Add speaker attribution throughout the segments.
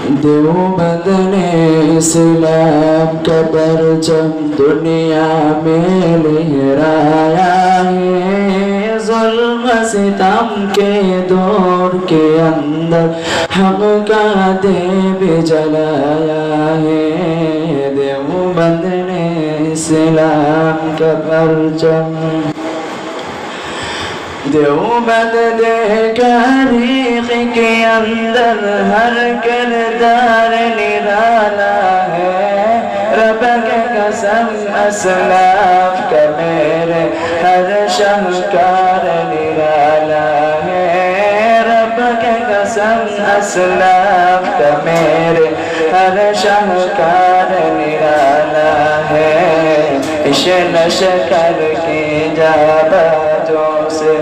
Speaker 1: देवबंद ने इस्लाम का परचम दुनिया में लहराया है। ज़ुल्म सितम के दौर के अंदर हक का दीप जलाया है। देवबंद ने इस्लाम का परचम देवबंद तारीख़ के अंदर हर किरदार निराला है। रब के कसम असलाफ का मेरे हर शाहकार निराला है। रब के कसम असलाफ का मेरे हर शाहकार निराला है। इश्क़ लश्कर की जाबाजों से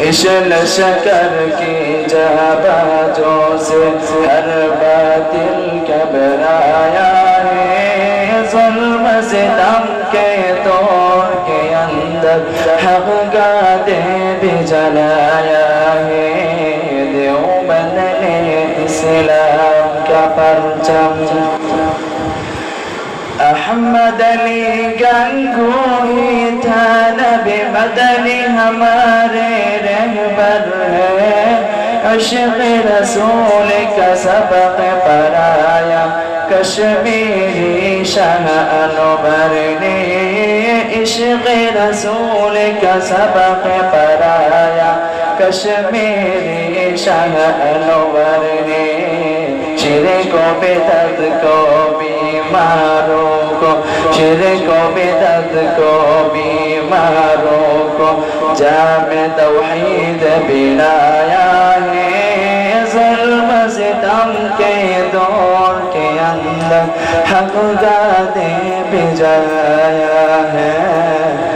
Speaker 1: इश्क़ लश्कर की जाबाजों से हर बातिल घबराया है। ज़ुल्म सितम के दौर के अंदर हक़ का दीप जलाया है। देवबंद ने इस्लाम का परचम अहमद अली गंगोही था नबी मदनी हमारे रहबर है। इश्क़ रसूल का सबक पढ़ाया कश्मीरी शाह अनवर ने। इश्क़ रसूल का सबक पढ़ाया कश्मीरी शाह अनवर ने। शिरक को बिदअत को बीमारों को शिरक को बिदअत को बीमारों को जामे तौहीद पिलाया है। ज़ुल्म सितम के दौर के अंदर हक़ का दीप जलाया है।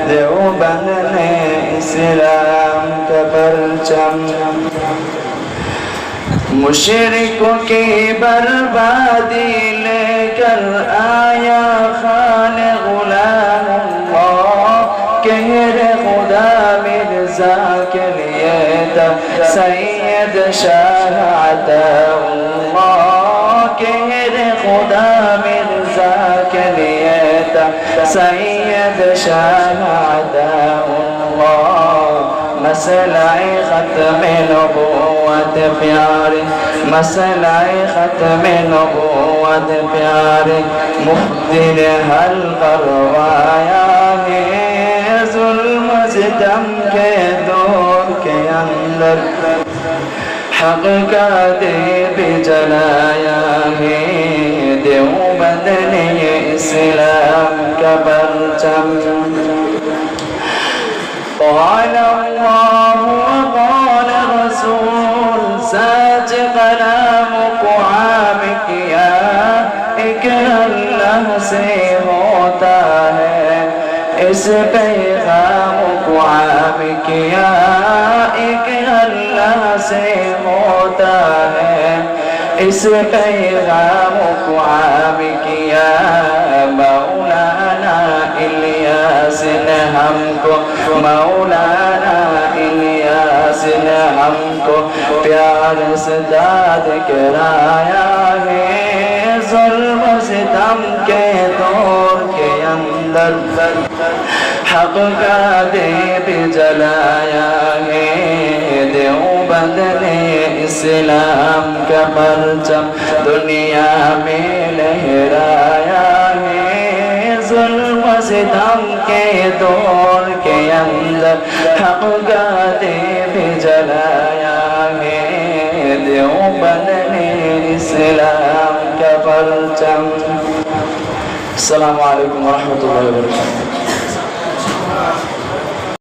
Speaker 1: देवबंद ने इस्लाम का परचम मुशरिकों की बर्बादी लेकर आया खाने गुलाम कहर खुदा मिर्जा के लिए था सैयद शाह अताउल्लाह। कहर खुदा मिर्जा के लिए था सैयद शाह अताउल्लाह। मसला-ए ख़त्म नबूवत प्यारे मसला-ए ख़त्म नबूवत प्यारे मुफ्ती ने हल करवाया है। ज़ुल्म सितम के दौर के अंदर हक़ का दीप जलाया है। देवबंद ने इस्लाम का परचम क़ाल अल्लाह क़ाल रसूल सच कलाम को आम किया एक अल्लाह से होता है। इस पैगाम को आम किया एक अल्लाह से होता है। इस पैगाम को आम किया मौलाना इलियास ने हमको मौलाना इलियास ने हमको प्यार से दाद कराया है। ज़ुल्म सितम के दौर के अंदर हक़ का दीप जलाया है। देवबंद ने इस्लाम का परचम दुनिया में लहराया है। ज़ुल्म सितम के दौर के अंदर हक़ का दीप जलाया है। देवबंद ने इस्लाम का परचम। अस्सलामु अलैकुम व रहमतुल्लाहि व बरकातुहू।